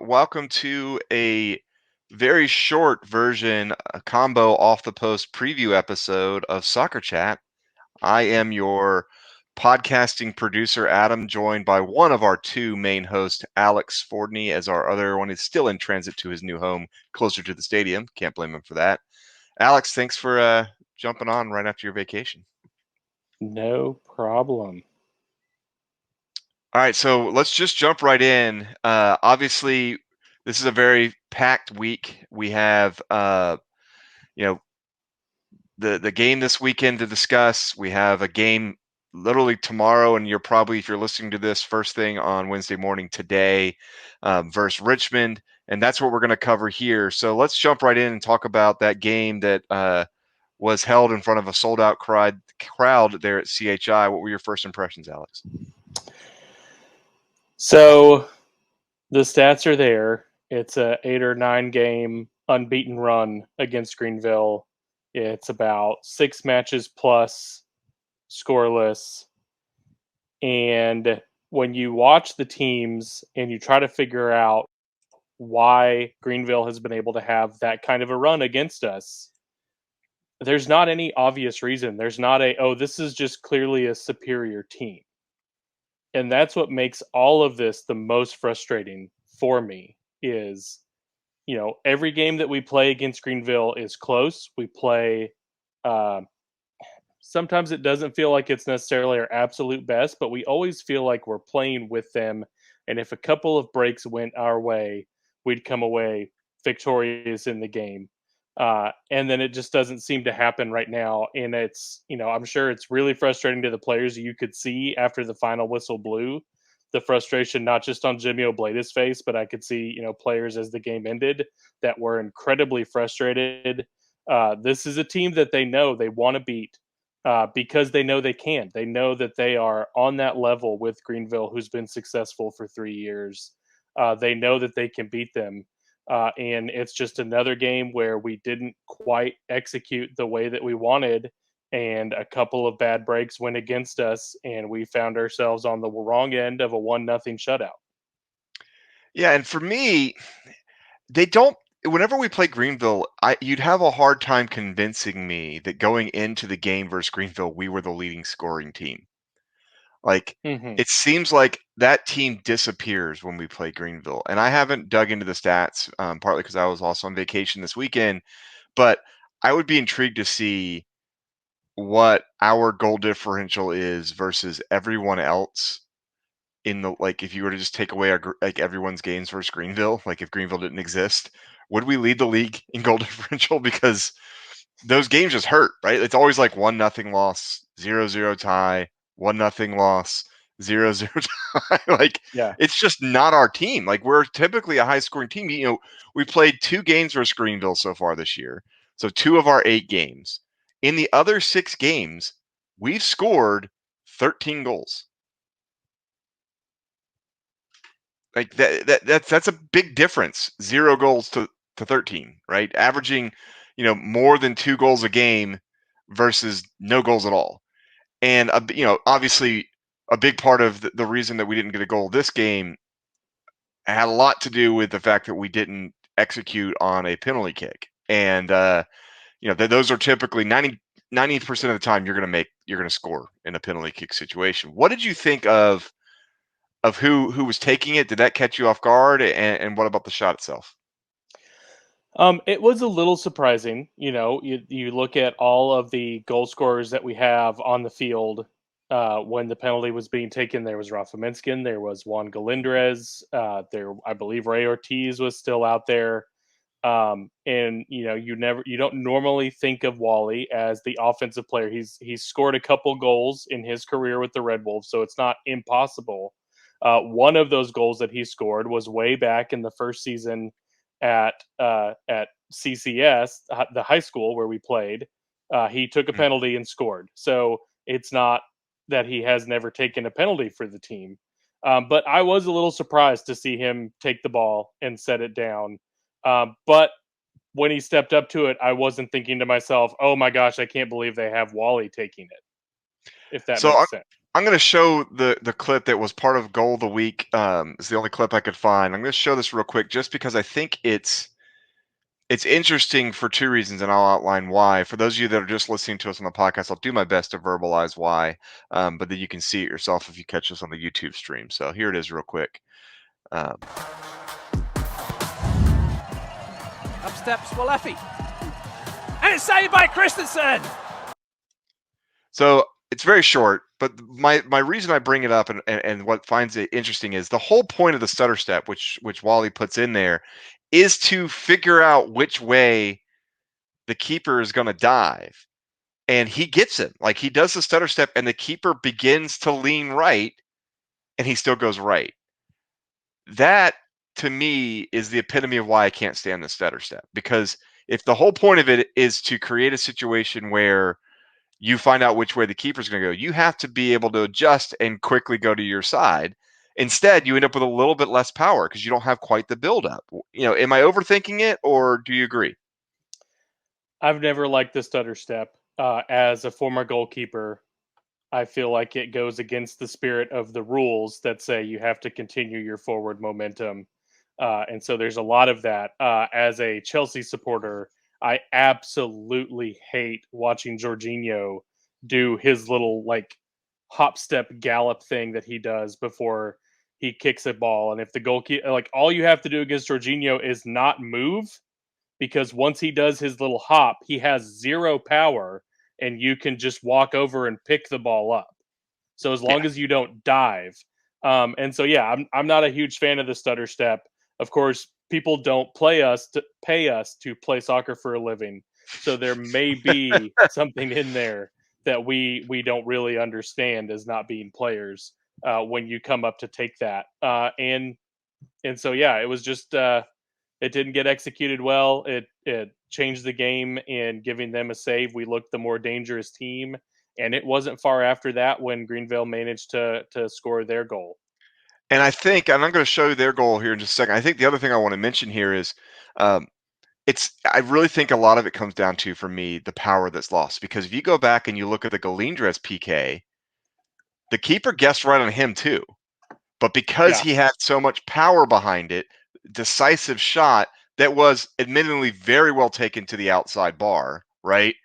Welcome to a very short version, a combo off the post preview episode of Soccer Chat. I am your podcasting producer, Adam, joined by one of our two main hosts, Alex Fordney, as our other one is still in transit to his new home closer to the stadium. Can't blame him for that. Alex, thanks for jumping on right after your vacation. No problem. All right, so let's just jump right in. Obviously, this is a very packed week. We have, you know, the game this weekend to discuss. We have a game literally tomorrow, and you're probably, if you're listening to this first thing on Wednesday morning today, versus Richmond, and that's what we're going to cover here. So let's jump right in and talk about that game that was held in front of a sold-out crowd there at CHI. What were your first impressions, Alex? So the stats are there. It's a 8 or 9 game unbeaten run against Greenville. It's about 6 matches plus scoreless. And when you watch the teams and you try to figure out why Greenville has been able to have that kind of a run against us, there's not any obvious reason. There's not this is just clearly a superior team. And that's what makes all of this the most frustrating for me is, every game that we play against Greenville is close. We play uh, sometimes it doesn't feel like it's necessarily our absolute best, but we always feel like we're playing with them. And if a couple of breaks went our way, we'd come away victorious in the game. And then it just doesn't seem to happen right now. And I'm sure it's really frustrating to the players. You could see after the final whistle blew, the frustration not just on Jimmy Oblade's face, but I could see, players as the game ended that were incredibly frustrated. This is a team that they know they want to beat because they know they can. They know that they are on that level with Greenville, who's been successful for 3 years. They know that they can beat them. And it's just another game where we didn't quite execute the way that we wanted. And a couple of bad breaks went against us, and we found ourselves on the wrong end of a 1-0 shutout. Yeah, and for me, they don't whenever we play Greenville, you'd have a hard time convincing me that going into the game versus Greenville, we were the leading scoring team. Like, Hmm. it seems like that team disappears when we play Greenville. And I haven't dug into the stats, partly because I was also on vacation this weekend, but I would be intrigued to see what our goal differential is versus everyone else in the like if you were to just take away like everyone's games versus Greenville, like if Greenville didn't exist, would we lead the league in goal differential? Because those games just hurt, right? It's always like 1-0 loss, 0-0 tie, 1-0 loss, 0-0 tie. Like Yeah. it's just not our team. Like we're typically a high scoring team. We played 2 games versus Greenville so far this year. So 2 of our 8 games. In the other 6 games, we've scored 13 goals. Like that's a big difference. 0 goals to 13, right? Averaging, more than 2 goals a game versus no goals at all. And obviously a big part of the reason that we didn't get a goal this game had a lot to do with the fact that we didn't execute on a penalty kick. And those are typically 90% of the time you're going to score in a penalty kick situation. What did you think of who was taking it? Did that catch you off guard? And what about the shot itself? It was a little surprising. You look at all of the goal scorers that we have on the field. When the penalty was being taken, there was Rafa Minskin, there was Juan Galindrez, there I believe Ray Ortiz was still out there. And you don't normally think of Wally as the offensive player. He's scored a couple goals in his career with the Red Wolves, so it's not impossible. One of those goals that he scored was way back in the first season at CCS, the high school where we played. He took a Mm. penalty and scored. So it's not that he has never taken a penalty for the team. But I was a little surprised to see him take the ball and set it down. But when he stepped up to it, I wasn't thinking to myself, "Oh my gosh, I can't believe they have Wally taking it." If that So I'm, makes sense. I'm going to show the clip that was part of Goal of the Week. It's the only clip I could find. I'm going to show this real quick just because I think it's interesting for two reasons, and I'll outline why. For those of you that are just listening to us on the podcast, I'll do my best to verbalize why, but then you can see it yourself if you catch us on the YouTube stream. So here it is real quick. Up steps Walefi. And it's saved by Christensen! So it's very short, but my reason I bring it up and what finds it interesting is the whole point of the stutter step, which Wally puts in there, is to figure out which way the keeper is going to dive. And he gets him. Like he does the stutter step and the keeper begins to lean right and he still goes right. That to me is the epitome of why I can't stand the stutter step, because if the whole point of it is to create a situation where you find out which way the keeper's going to go, you have to be able to adjust and quickly go to your side. Instead, you end up with a little bit less power because you don't have quite the buildup. Am I overthinking it, or do you agree? I've never liked the stutter step. As a former goalkeeper, I feel like it goes against the spirit of the rules that say you have to continue your forward momentum. And so there's a lot of that. As a Chelsea supporter, I absolutely hate watching Jorginho do his little like hop step gallop thing that he does before he kicks a ball. And if the goalkeeper, like all you have to do against Jorginho is not move, because once he does his little hop, he has zero power and you can just walk over and pick the ball up. So as Yeah. long as you don't dive. And so yeah, I'm not a huge fan of the stutter step. Of course, people don't pay us to play soccer for a living. So there may be something in there that we don't really understand as not being players when you come up to take that. And so yeah, it was just it didn't get executed well. It changed the game in giving them a save. We looked the more dangerous team, and it wasn't far after that when Greenville managed to score their goal. And I think, and I'm going to show you their goal here in just a second. I think the other thing I want to mention here is, um, I really think a lot of it comes down to, for me, the power that's lost. Because if you go back and you look at the Galindres PK, the keeper guessed right on him too. But because Yeah, he had so much power behind it, decisive shot that was admittedly very well taken to the outside bar, right?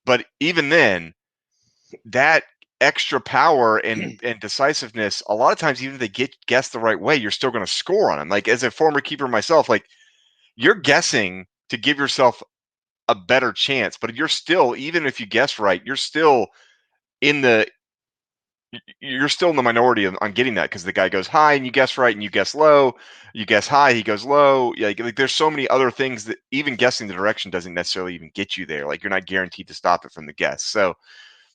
But even then, that extra power and decisiveness, a lot of times, even if they guess the right way, you're still going to score on them. Like as a former keeper myself, like you're guessing to give yourself a better chance, but you're still, even if you guess right, in the you're still in the minority on getting that, because the guy goes high and you guess right and you guess low, you guess high, he goes low. Yeah, like there's so many other things that even guessing the direction doesn't necessarily even get you there. Like you're not guaranteed to stop it from the guess. So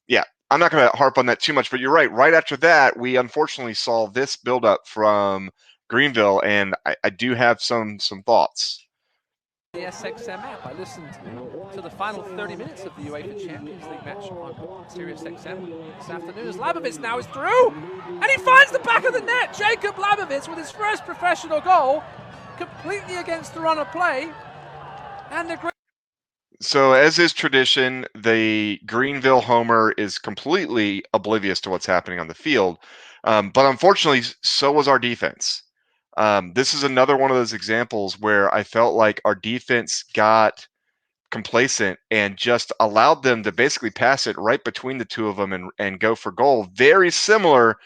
yeah, I'm not going to harp on that too much, but you're right. Right after that, we unfortunately saw this buildup from Greenville, and I do have some thoughts. The SXM app. I listened to the final 30 minutes of the UEFA Champions League match on Sirius XM this afternoon as Labovitz now is through, and he finds the back of the net. Jacob Labovitz with his first professional goal, completely against the run of play, and the So, as is tradition, the Greenville homer is completely oblivious to what's happening on the field. But unfortunately, so was our defense. This is another one of those examples where I felt like our defense got complacent and just allowed them to basically pass it right between the two of them and go for goal. Very similar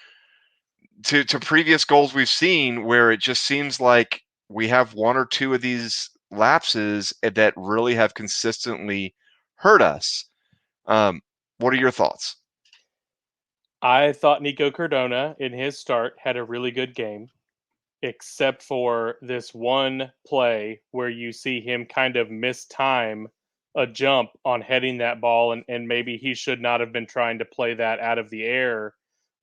to previous goals we've seen, where it just seems like we have one or two of these lapses that really have consistently hurt us. What are your thoughts? I thought Nico Cardona in his start had a really good game, except for this one play where you see him kind of mistime a jump on heading that ball, and maybe he should not have been trying to play that out of the air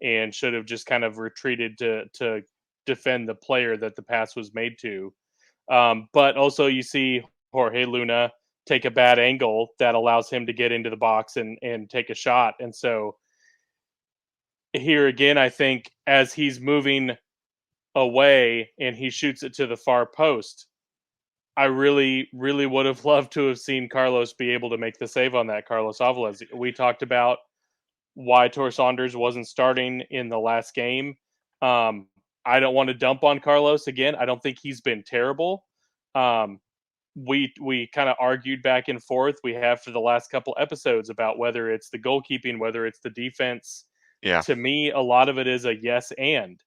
and should have just kind of retreated to defend the player that the pass was made to. But also you see Jorge Luna take a bad angle that allows him to get into the box and take a shot. And so here again, I think as he's moving away and he shoots it to the far post, I really, really would have loved to have seen Carlos be able to make the save on that, Carlos Avalos. We talked about why Tor Saunders wasn't starting in the last game. I don't want to dump on Carlos again. I don't think he's been terrible. We kind of argued back and forth. We have for the last couple episodes about whether it's the goalkeeping, whether it's the defense. Yeah. To me, a lot of it is a yes and.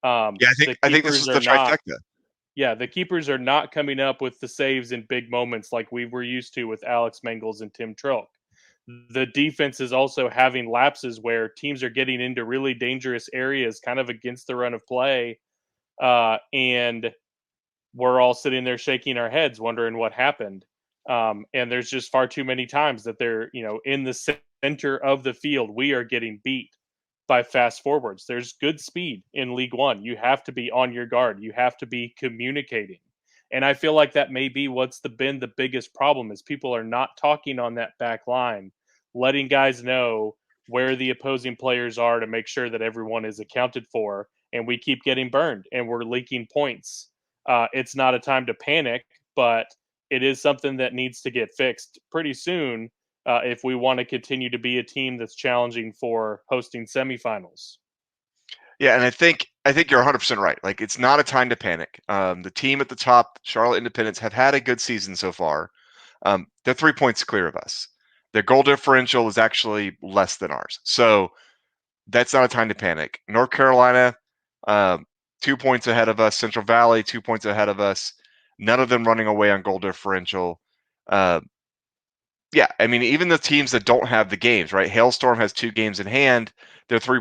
Yeah, The I think this keepers is are the not. trifecta. Yeah, the keepers are not coming up with the saves in big moments like we were used to with Alex Mengels and Tim Trilk. The defense is also having lapses where teams are getting into really dangerous areas, kind of against the run of play, and we're all sitting there shaking our heads, wondering what happened. And there's just far too many times that they're, in the center of the field, we are getting beat by fast forwards. There's good speed in League One. You have to be on your guard. You have to be communicating. And I feel like that may be what's been the biggest problem is people are not talking on that back line, letting guys know where the opposing players are to make sure that everyone is accounted for. And we keep getting burned and we're leaking points. It's not a time to panic, but it is something that needs to get fixed pretty soon if we want to continue to be a team that's challenging for hosting semifinals. Yeah, and I think you're 100% right. Like, it's not a time to panic. The team at the top, Charlotte Independence, have had a good season so far. They're 3 points clear of us. Their goal differential is actually less than ours. So that's not a time to panic. North Carolina, 2 points ahead of us. Central Valley, 2 points ahead of us. None of them running away on goal differential. Yeah, I mean, even the teams that don't have the games, right? Hailstorm has 2 games in hand. They're 3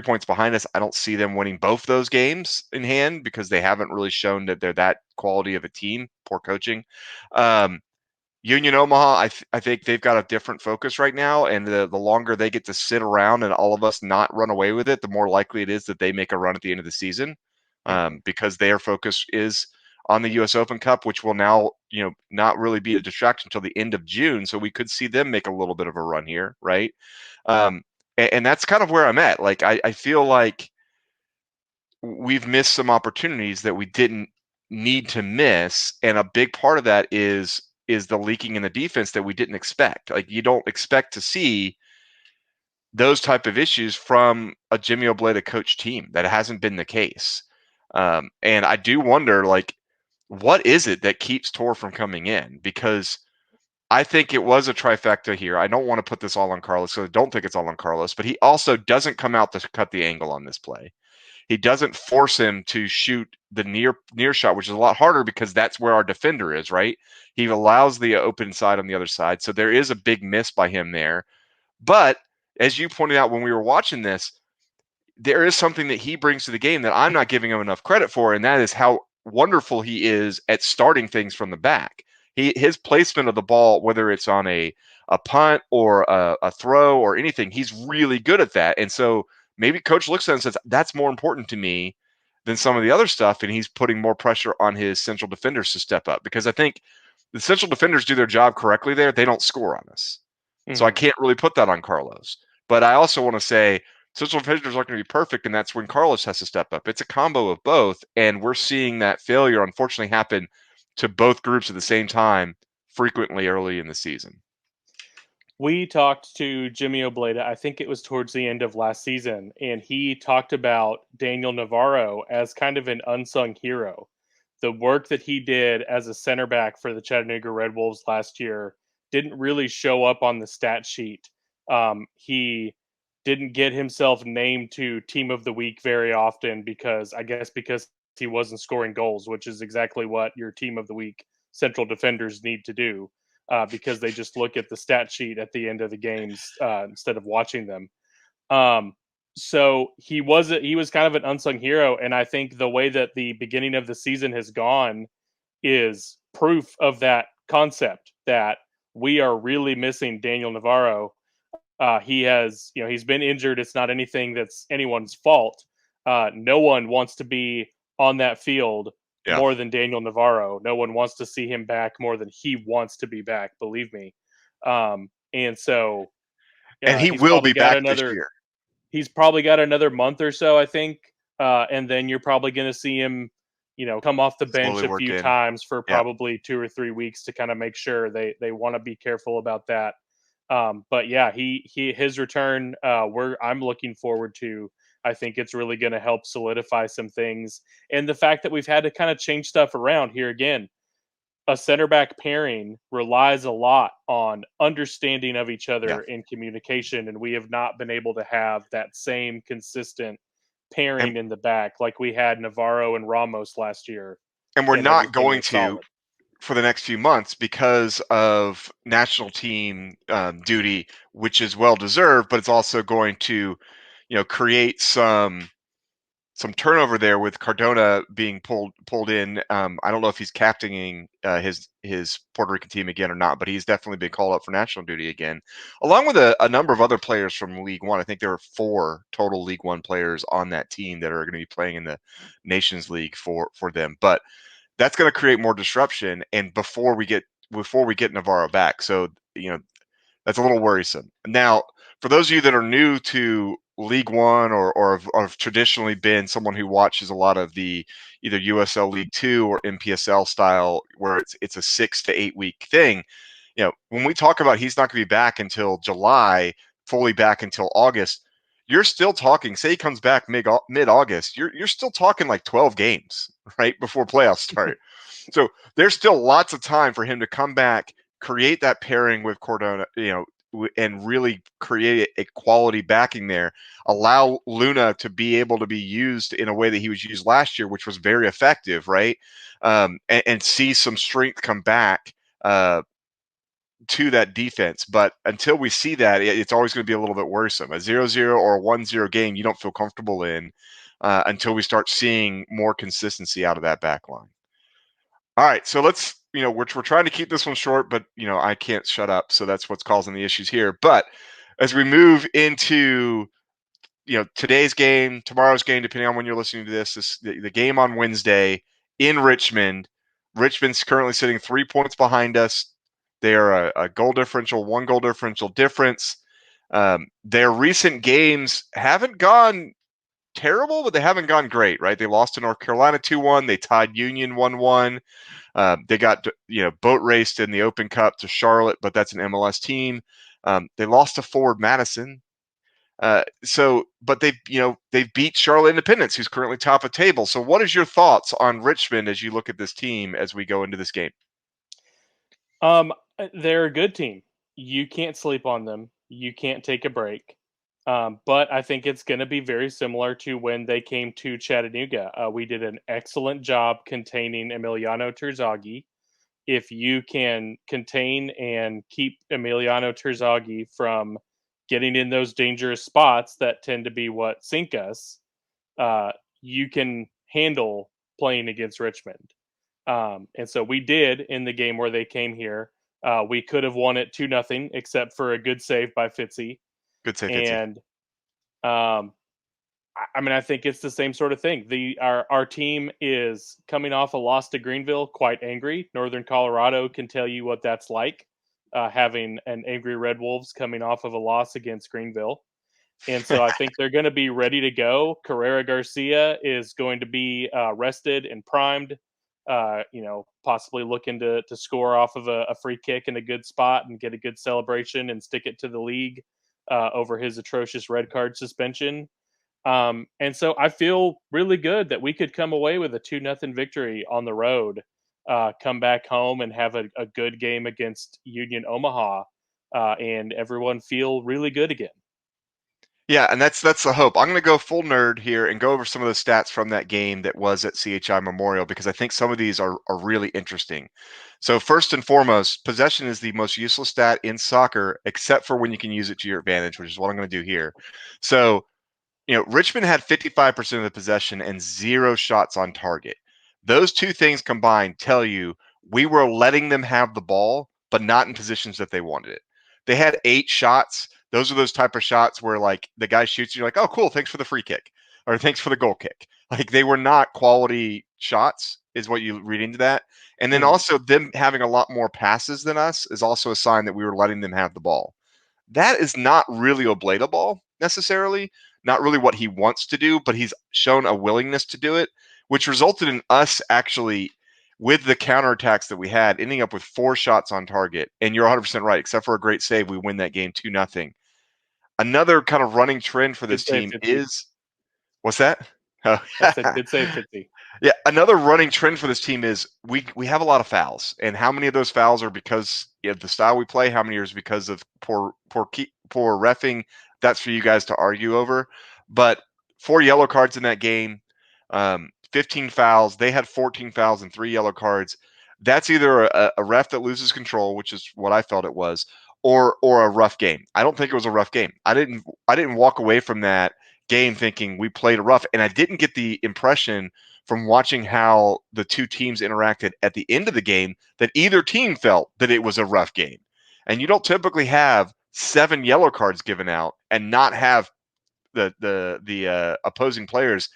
points behind us. I don't see them winning both those games in hand because they haven't really shown that they're that quality of a team. Poor coaching. Union Omaha, I think they've got a different focus right now, and the longer they get to sit around and all of us not run away with it, the more likely it is that they make a run at the end of the season, because their focus is on the U.S. Open Cup, which will now, not really be a distraction until the end of June. So we could see them make a little bit of a run here, right? And that's kind of where I'm at. Like, I feel like we've missed some opportunities that we didn't need to miss, and a big part of that is the leaking in the defense that we didn't expect. Like, you don't expect to see those type of issues from a Jimmy Obleda coach team. That hasn't been the case. And I do wonder, like, what is it that keeps Tor from coming in? Because I think it was a trifecta here. I don't want to put this all on Carlos, so I don't think it's all on Carlos, but he also doesn't come out to cut the angle on this play. He doesn't force him to shoot the near shot, which is a lot harder because that's where our defender is, right? He allows the open side on the other side. So there is a big miss by him there. But as you pointed out when we were watching this, there is something that he brings to the game that I'm not giving him enough credit for, and that is how wonderful he is at starting things from the back. His placement of the ball, whether it's on a punt or a throw or anything, he's really good at that. And so maybe coach looks at it and says, that's more important to me than some of the other stuff, and he's putting more pressure on his central defenders to step up, because I think the central defenders do their job correctly there. They don't score on us. So I can't really put that on Carlos. But I also want to say central defenders aren't going to be perfect, and that's when Carlos has to step up. It's a combo of both, and we're seeing that failure unfortunately happen to both groups at the same time frequently early in the season. We talked to Jimmy Obleda, I think it was towards the end of last season, and he talked about Daniel Navarro as kind of an unsung hero. The work that he did as a center back for the Chattanooga Red Wolves last year didn't really show up on the stat sheet. He didn't get himself named to Team of the Week very often because he wasn't scoring goals, which is exactly what your Team of the Week central defenders need to do. Because they just look at the stat sheet at the end of the games instead of watching them. So he was kind of an unsung hero, and I think the way that the beginning of the season has gone is proof of that concept that we are really missing Daniel Navarro. He has, he's been injured. It's not anything that's anyone's fault. No one wants to be on that field more than Daniel Navarro. No one wants to see him back more than he wants to be back, believe me. And so, and he will be back this year. He's probably got another month or so, I think. And then you're probably going to see him, come off the bench a few times for probably 2 or 3 weeks to kind of make sure they want to be careful about that. But yeah, his return. I'm looking forward to. I think it's really going to help solidify some things, and the fact that we've had to kind of change stuff around here again. A center back pairing relies a lot on understanding of each Yeah. other in communication, and we have not been able to have that same consistent And pairing in the back like we had Navarro and Ramos last year, we're and not everything going was to solid. for the next few months because of national team duty, which is well deserved, but it's also going to, create some turnover there with Cardona being pulled in. I don't know if he's captaining his Puerto Rican team again or not, but he's definitely been called up for national duty again, along with a number of other players from League One. I think there are 4 total League One players on that team that are going to be playing in the Nations League for them. But that's going to create more disruption, and before we get Navarro back, so that's a little worrisome. Now, for those of you that are new to League One or have traditionally been someone who watches a lot of the either USL League Two or MPSL style, where it's a 6 to 8 week thing, when we talk about he's not going to be back until July, fully back until August, you're still talking. Say he comes back mid August, you're still talking like 12 games right before playoffs start. So there's still lots of time for him to come back, create that pairing with Cardona, and really create a quality backing there. Allow Luna to be able to be used in a way that he was used last year, which was very effective, right? And see some strength come back to that defense. But until we see that, it's always going to be a little bit worrisome. A 0-0 or a 1-0 game you don't feel comfortable in until we start seeing more consistency out of that back line. All right, so let's, we're trying to keep this one short, but I can't shut up, so that's what's causing the issues here. But as we move into today's game, tomorrow's game, depending on when you're listening to this, the game on Wednesday in Richmond. Richmond's currently sitting 3 points behind us. They are a goal differential, 1 goal differential difference. Their recent games haven't gone terrible, but they haven't gone great, right? They lost to North Carolina 2-1. They tied Union 1-1. They got boat raced in the Open Cup to Charlotte, but that's an MLS team. They lost to Forward Madison. But they've beat Charlotte Independence, who's currently top of table. So, what is your thoughts on Richmond as you look at this team as we go into this game? They're a good team. You can't sleep on them. You can't take a break. But I think it's going to be very similar to when they came to Chattanooga. We did an excellent job containing Emiliano Terzaghi. If you can contain and keep Emiliano Terzaghi from getting in those dangerous spots that tend to be what sink us, you can handle playing against Richmond. And so we did in the game where they came here. We could have won it 2-0, except for a good save by Fitzy. Good save, Fitzy. And I mean, I think it's the same sort of thing. Our team is coming off a loss to Greenville, quite angry. Northern Colorado can tell you what that's like, having an angry Red Wolves coming off of a loss against Greenville. And so I think they're going to be ready to go. Carrera Garcia is going to be rested and primed. Possibly looking to score off of a free kick in a good spot and get a good celebration and stick it to the league over his atrocious red card suspension. And so I feel really good that we could come away with a 2-0 victory on the road, come back home and have a good game against Union Omaha, and everyone feel really good again. Yeah, and that's the hope. I'm going to go full nerd here and go over some of the stats from that game that was at CHI Memorial, because I think some of these are really interesting. So first and foremost, possession is the most useless stat in soccer, except for when you can use it to your advantage, which is what I'm going to do here. So Richmond had 55% of the possession and 0 shots on target. Those two things combined tell you we were letting them have the ball, but not in positions that they wanted it. They had 8 shots. Those are those type of shots where like the guy shoots, you're like, oh, cool, thanks for the free kick, or thanks for the goal kick. Like they were not quality shots, is what you read into that. And then also them having a lot more passes than us is also a sign that we were letting them have the ball. That is not really Obleda ball necessarily, not really what he wants to do, but he's shown a willingness to do it, which resulted in us actually with the counterattacks that we had, ending up with 4 shots on target. And you're 100% right. Except for a great save, we win that game 2-0. Another kind of running trend for this Good save, team Fitzy. is what's that? Oh. I said good save, Fitzy. Yeah, another running trend for this team is we have a lot of fouls, and how many of those fouls are because of the style we play? How many is because of poor reffing? That's for you guys to argue over. But 4 yellow cards in that game, 15 fouls. They had 14 fouls and 3 yellow cards. That's either a ref that loses control, which is what I felt it was, or a rough game. I don't think it was a rough game. I didn't walk away from that game thinking we played a rough, and I didn't get the impression from watching how the two teams interacted at the end of the game that either team felt that it was a rough game. And you don't typically have 7 yellow cards given out and not have the opposing players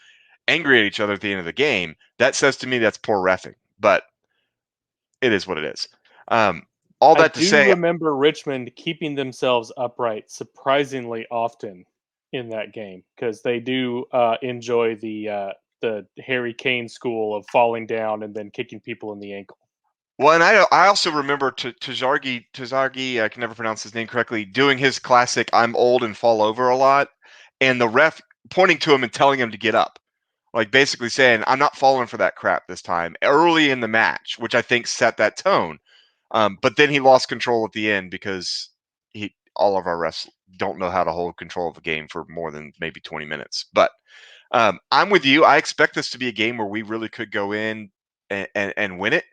angry at each other at the end of the game. That says to me that's poor reffing, but it is what it is. All I that to do say, remember Richmond keeping themselves upright surprisingly often in that game because they do enjoy the Harry Kane school of falling down and then kicking people in the ankle. well, and I also remember Tazargi, I can never pronounce his name correctly, doing his classic "I'm old and fall over" a lot, and the ref pointing to him and telling him to get up, like basically saying, "I'm not falling for that crap this time." Early in the match, which I think set that tone. But then he lost control at the end because all of our refs don't know how to hold control of a game for more than maybe 20 minutes. But I'm with you. I expect this to be a game where we really could go in and win it.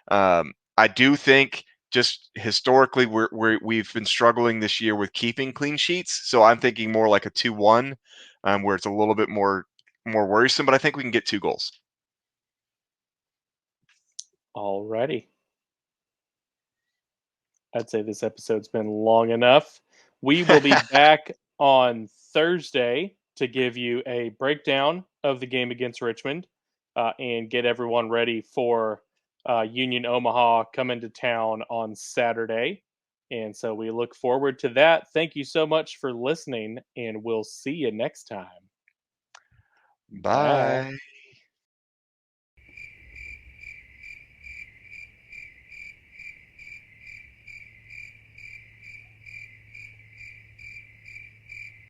I do think just historically we've been struggling this year with keeping clean sheets. So I'm thinking more like a 2-1, where it's a little bit more worrisome. But I think we can get 2 goals. Alrighty. I'd say this episode's been long enough. We will be back on Thursday to give you a breakdown of the game against Richmond and get everyone ready for Union Omaha coming to town on Saturday. And so we look forward to that. Thank you so much for listening, and we'll see you next time. Bye. Bye.